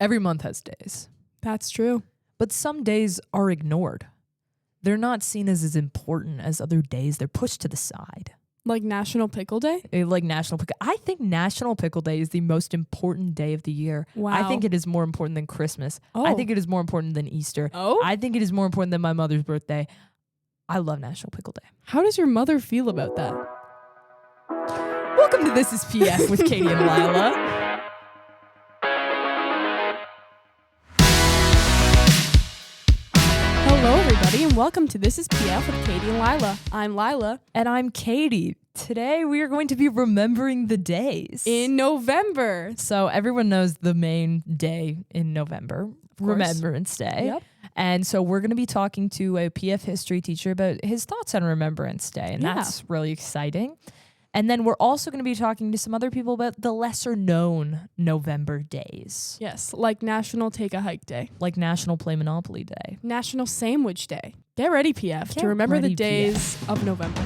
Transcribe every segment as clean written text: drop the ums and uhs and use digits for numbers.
Every month has days. That's true. But some days are ignored. They're not seen as important as other days. They're pushed to the side. Like National Pickle Day? Like National Pickle. I think National Pickle Day is the most important day of the year. Wow. I think it is more important than Christmas. Oh. I think it is more important than Easter. Oh? I think it is more important than my mother's birthday. I love National Pickle Day. How does your mother feel about that? Welcome to This Is P.F. with Katie and Lyla. Hello, everybody, and welcome to This Is P.F. with Katie and Lyla. I'm Lyla. And I'm Katie. Today we are going to be remembering the days. In November. So everyone knows the main day in November, Remembrance Day. Yep. And so we're going to be talking to a PF history teacher about his thoughts on Remembrance Day. And that's really exciting. And then we're also going to be talking to some other people about the lesser known November days. Yes, like National Take a Hike Day. Like National Play Monopoly Day. National Sandwich Day. Get ready, PF, Get to remember ready, the days of November.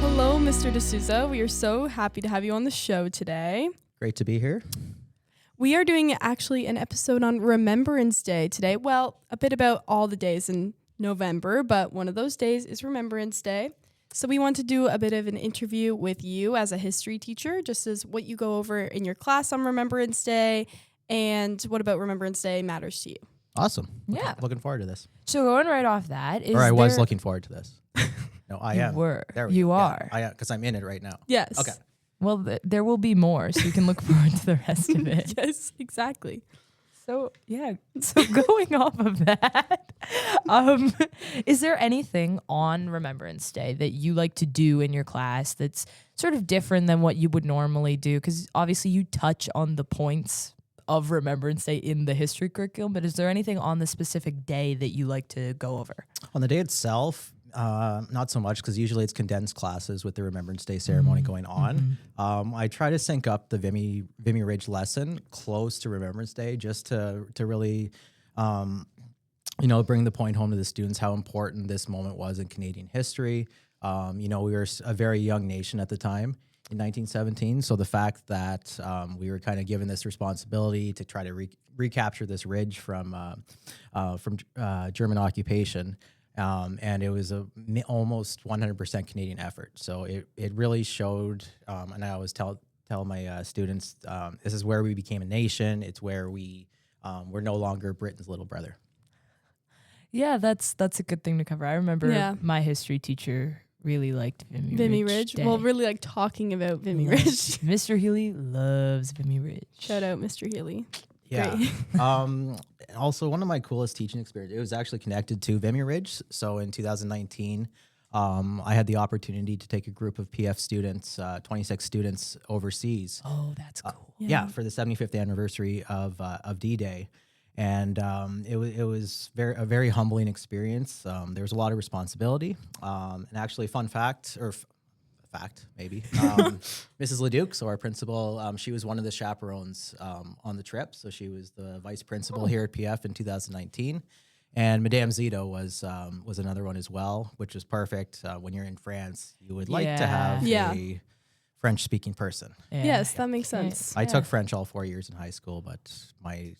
Hello, Mr. D'Souza. We are so happy to have you on the show today. Great to be here. We are doing actually an episode on Remembrance Day today. Well, a bit about all the days in November, but one of those days is Remembrance Day. So we want to do a bit of an interview with you as a history teacher, just as what you go over in your class on Remembrance Day and what about Remembrance Day matters to you. Awesome. Yeah. Looking forward to this. So going right off that is I was looking forward to this. No, I You am. were. There we You go. are. Yeah, I am, because I'm in it right now. Yes. Okay. Well, there will be more, so you can look forward to the rest of it. Yes, exactly. So, yeah. So going off of that, is there anything on Remembrance Day that you like to do in your class that's sort of different than what you would normally do? Because obviously you touch on the points of Remembrance Day in the history curriculum, but is there anything on the specific day that you like to go over? On the day itself, not so much, because usually it's condensed classes with the Remembrance Day ceremony going on. I try to sync up the Vimy Ridge lesson close to Remembrance Day, just to really, bring the point home to the students how important this moment was in Canadian history. We were a very young nation at the time in 1917, so the fact that we were kind of given this responsibility to try to recapture this ridge from German occupation. And it was almost 100% Canadian effort. So it really showed, and I always tell my students, this is where we became a nation. It's where we're no longer Britain's little brother. Yeah, that's a good thing to cover. I remember Yeah. my history teacher really liked Vimy Ridge. Day. Well, really like talking about Vimy Loves- Ridge. Mr. Healy loves Vimy Ridge. Shout out, Mr. Healy. Yeah. Great. Also, one of my coolest teaching experiences, it was actually connected to Vimy Ridge. So in 2019, I had the opportunity to take a group of PF students, 26 students overseas. Oh, that's cool. For the 75th anniversary of D-Day. And it was a very humbling experience. There was a lot of responsibility. And actually, fun fact, maybe. Mrs. Leduc, so our principal, she was one of the chaperones on the trip. So she was the vice principal here at PF in 2019. And Madame Zito was another one as well, which was perfect. When you're in France, you would like to have a French-speaking person. Yeah. Yes, that makes sense. I took French all 4 years in high school, but my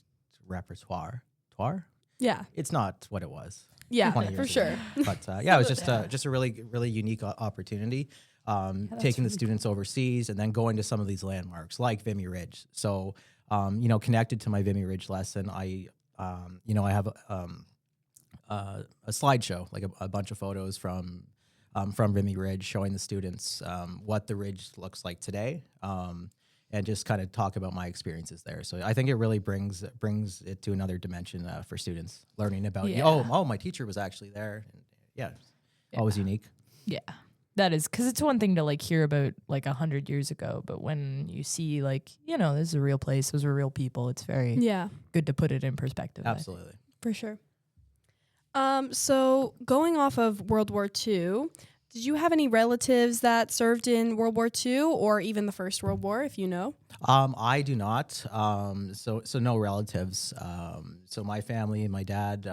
repertoire, Yeah. it's not what it was. Yeah, 20 for years sure. ago. But it was just a really, really unique opportunity. Taking the students overseas and then going to some of these landmarks like Vimy Ridge. So, connected to my Vimy Ridge lesson, I have a slideshow, like a bunch of photos from Vimy Ridge showing the students what the ridge looks like today. And just kind of talk about my experiences there. So I think it really brings it to another dimension for students learning about, my teacher was actually there. And always unique. Yeah. That is, because it's one thing to hear about 100 years ago, but when you see this is a real place, those are real people, it's very good to put it in perspective. Absolutely. For sure. So going off of World War II, did you have any relatives that served in World War II or even the First World War, if you know? I do not. So no relatives. So my family, my dad,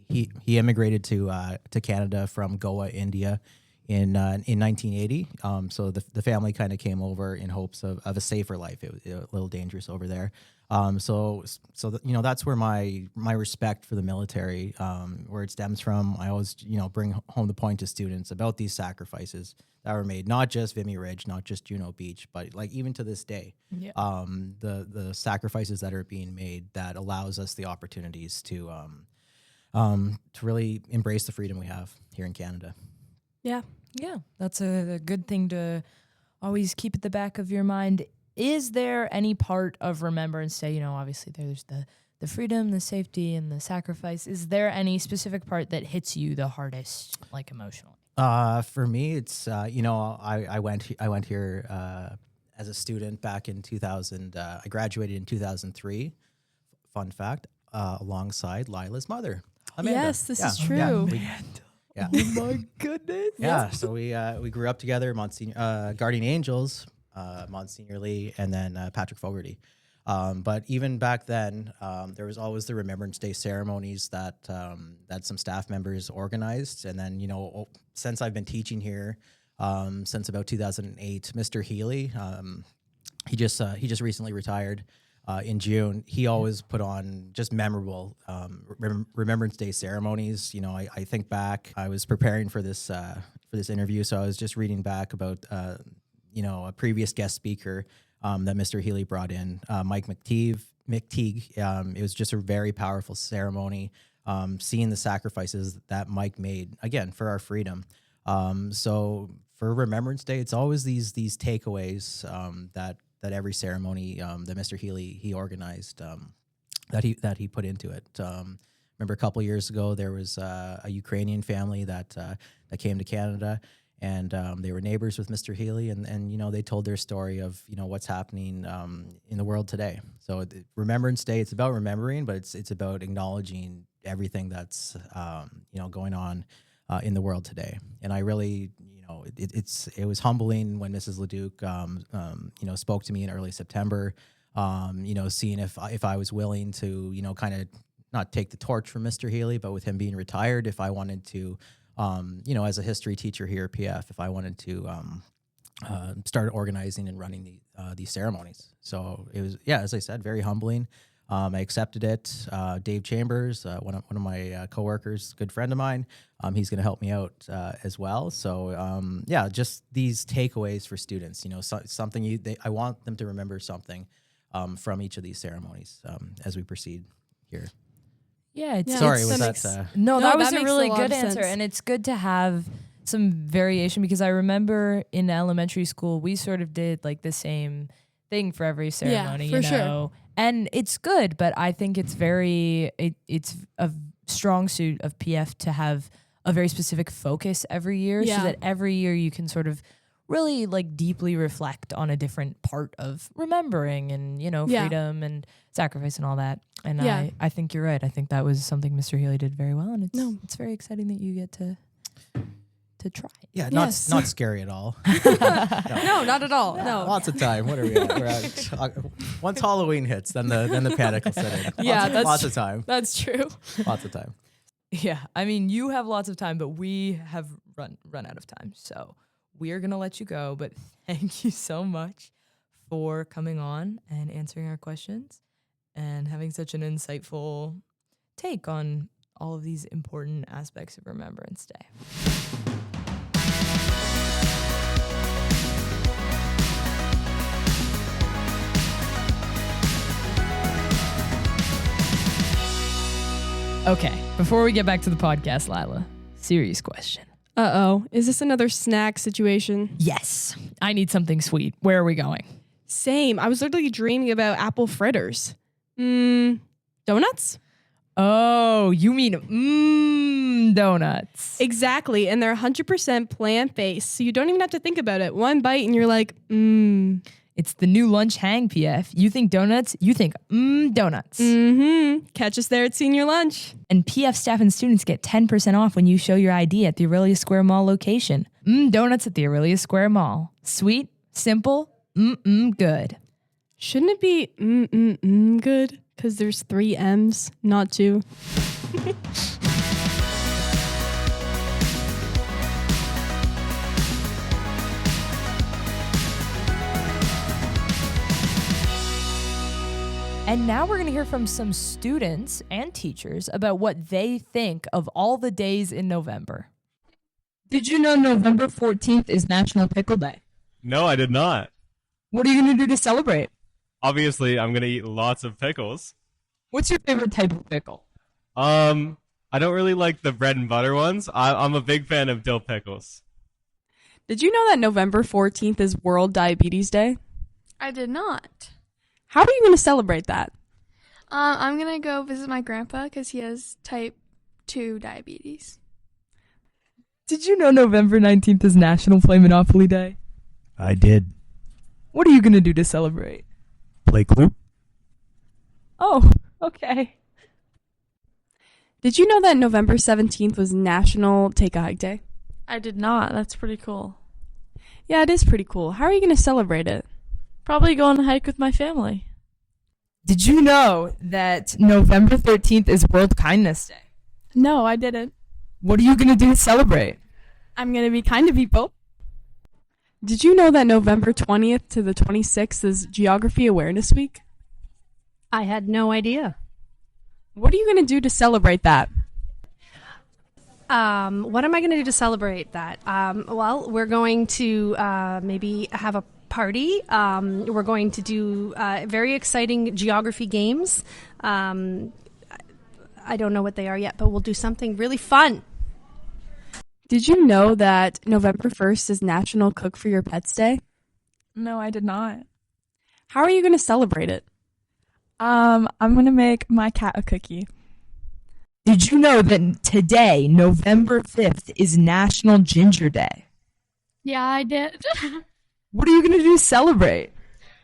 he immigrated to Canada from Goa, India, in 1980. So the family kind of came over in hopes of a safer life. It was a little dangerous over there. So that's where my respect for the military, where it stems from. I always bring home the point to students about these sacrifices that were made, not just Vimy Ridge, not just Juno Beach, but like even to this day, the sacrifices that are being made that allows us the opportunities to really embrace the freedom we have here in Canada. Yeah. Yeah, that's a good thing to always keep at the back of your mind. Is there any part of Remembrance Day, obviously there's the freedom, the safety, and the sacrifice. Is there any specific part that hits you the hardest, like emotionally? For me, it's I went here as a student back in 2000. I graduated in 2003. Fun fact, alongside Lila's mother, Amanda. Yes, this is true. Yeah. Oh my goodness. Yeah. So we grew up together, Monsignor, Guardian Angels, Monsignor Lee, and then Patrick Fogarty. But even back then, there was always the Remembrance Day ceremonies that some staff members organized. And then, since I've been teaching here since about 2008, Mr. Healy, he just recently retired in June. He always put on just memorable Remembrance Day ceremonies. I think back, I was preparing for this interview, so I was just reading back about a previous guest speaker that Mr. Healy brought in, Mike McTeague. It was just a very powerful ceremony, seeing the sacrifices that Mike made, again, for our freedom. So for Remembrance Day, it's always these takeaways that every ceremony that Mr. Healy he organized, that he put into it. Remember a couple years ago, there was a Ukrainian family that came to Canada. And they were neighbors with Mr. Healy, and they told their story of what's happening in the world today. So Remembrance Day, it's about remembering, but it's about acknowledging everything that's going on in the world today. And I really it was humbling when Mrs. Leduc spoke to me in early September, seeing if I was willing to kind of not take the torch from Mr. Healy, but with him being retired, if I wanted to. As a history teacher here at P.F., if I wanted to start organizing and running these ceremonies. So it was, as I said, very humbling. I accepted it. Dave Chambers, one of my coworkers, good friend of mine, he's going to help me out as well. So just these takeaways for students. Something I want them to remember something from each of these ceremonies as we proceed here. Yeah, sorry, was that? No, that was that a makes really a lot good of answer, sense. and it's good to have some variation because I remember in elementary school we sort of did like the same thing for every ceremony, for sure. And it's good, but I think it's it's a strong suit of PF to have a very specific focus every year, so that every year you can sort of really like deeply reflect on a different part of remembering and freedom and sacrifice and all that. And I think you're right. I think that was something Mr. Healy did very well, and it's very exciting that you get to try. Yeah, not scary at all. No, not at all. No. Lots of time. What are we at? We're at once Halloween hits, then the panic will set in. Lots of time. That's true. Lots of time. Yeah, I mean, you have lots of time, but we have run out of time. So we are going to let you go, but thank you so much for coming on and answering our questions and having such an insightful take on all of these important aspects of Remembrance Day. Okay, before we get back to the podcast, Lyla, serious question. Uh-oh. Is this another snack situation? Yes, I need something sweet. Where are we going? Same. I was literally dreaming about apple fritters. Donuts? Oh, you mean donuts. Exactly. And they're 100% plant-based, so you don't even have to think about it. One bite and you're like, It's the new lunch hang, PF. You think donuts, you think donuts. Catch us there at senior lunch. And PF staff and students get 10% off when you show your ID at the Aurelia Square Mall location. Donuts at the Aurelia Square Mall. Sweet, simple, good. Shouldn't it be good? Because there's 3 M's, not 2. And now we're going to hear from some students and teachers about what they think of all the days in November. Did you know November 14th is National Pickle Day? No, I did not. What are you going to do to celebrate? Obviously, I'm going to eat lots of pickles. What's your favorite type of pickle? I don't really like the bread and butter ones. I'm a big fan of dill pickles. Did you know that November 14th is World Diabetes Day? I did not. How are you going to celebrate that? I'm going to go visit my grandpa because he has type 2 diabetes. Did you know November 19th is National Play Monopoly Day? I did. What are you going to do to celebrate? Play Clue? Oh, okay. Did you know that November 17th was National Take a Hike Day? I did not. That's pretty cool. Yeah, it is pretty cool. How are you going to celebrate it? Probably go on a hike with my family. Did you know that November 13th is World Kindness Day? No, I didn't. What are you going to do to celebrate? I'm going to be kind to people. Did you know that November 20th to the 26th is Geography Awareness Week? I had no idea. What are you going to do to celebrate that? What am I going to do to celebrate that? Well, we're going to maybe have a party. We're going to do very exciting geography games. I don't know what they are yet, but we'll do something really fun. Did you know that November 1st is National Cook for Your Pets Day? No, I did not. How are you going to celebrate it? I'm going to make my cat a cookie. Did you know that today, November 5th, is National Ginger Day? Yeah, I did. What are you going to do to celebrate?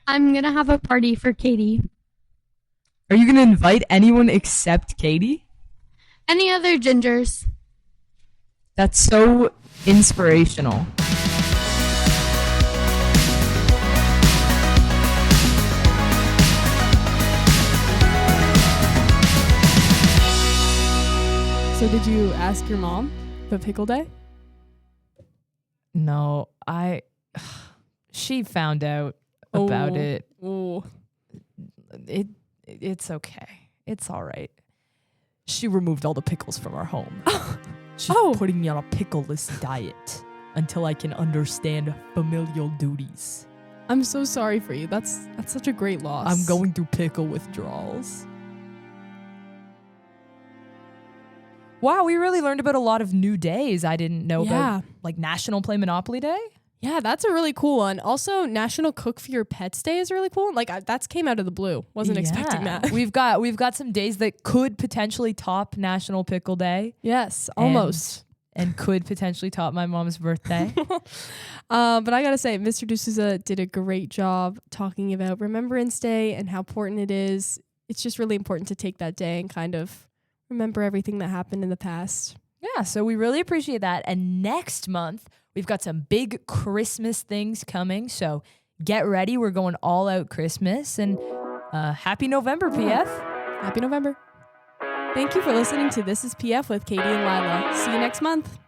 I'm going to have a party for Katie. Are you going to invite anyone except Katie? Any other gingers? That's so inspirational. So did you ask your mom the pickle day? No, she found out about it. Oh. It's okay. It's all right. She removed all the pickles from our home. She's putting me on a pickleless diet until I can understand familial duties. I'm so sorry for you. That's such a great loss. I'm going through pickle withdrawals. Wow, we really learned about a lot of new days I didn't know about. Like National Play Monopoly Day? Yeah, that's a really cool one. Also, National Cook for Your Pets Day is really cool. Like that's came out of the blue. Wasn't expecting that. We've got some days that could potentially top National Pickle Day. Yes, almost. And could potentially top my mom's birthday. But I gotta say, Mr. D'Souza did a great job talking about Remembrance Day and how important it is. It's just really important to take that day and kind of remember everything that happened in the past. Yeah, so we really appreciate that. And next month, we've got some big Christmas things coming. So get ready. We're going all out Christmas. And happy November, P.F. Happy November. Thank you for listening to This Is P.F. with Katie and Lyla. See you next month.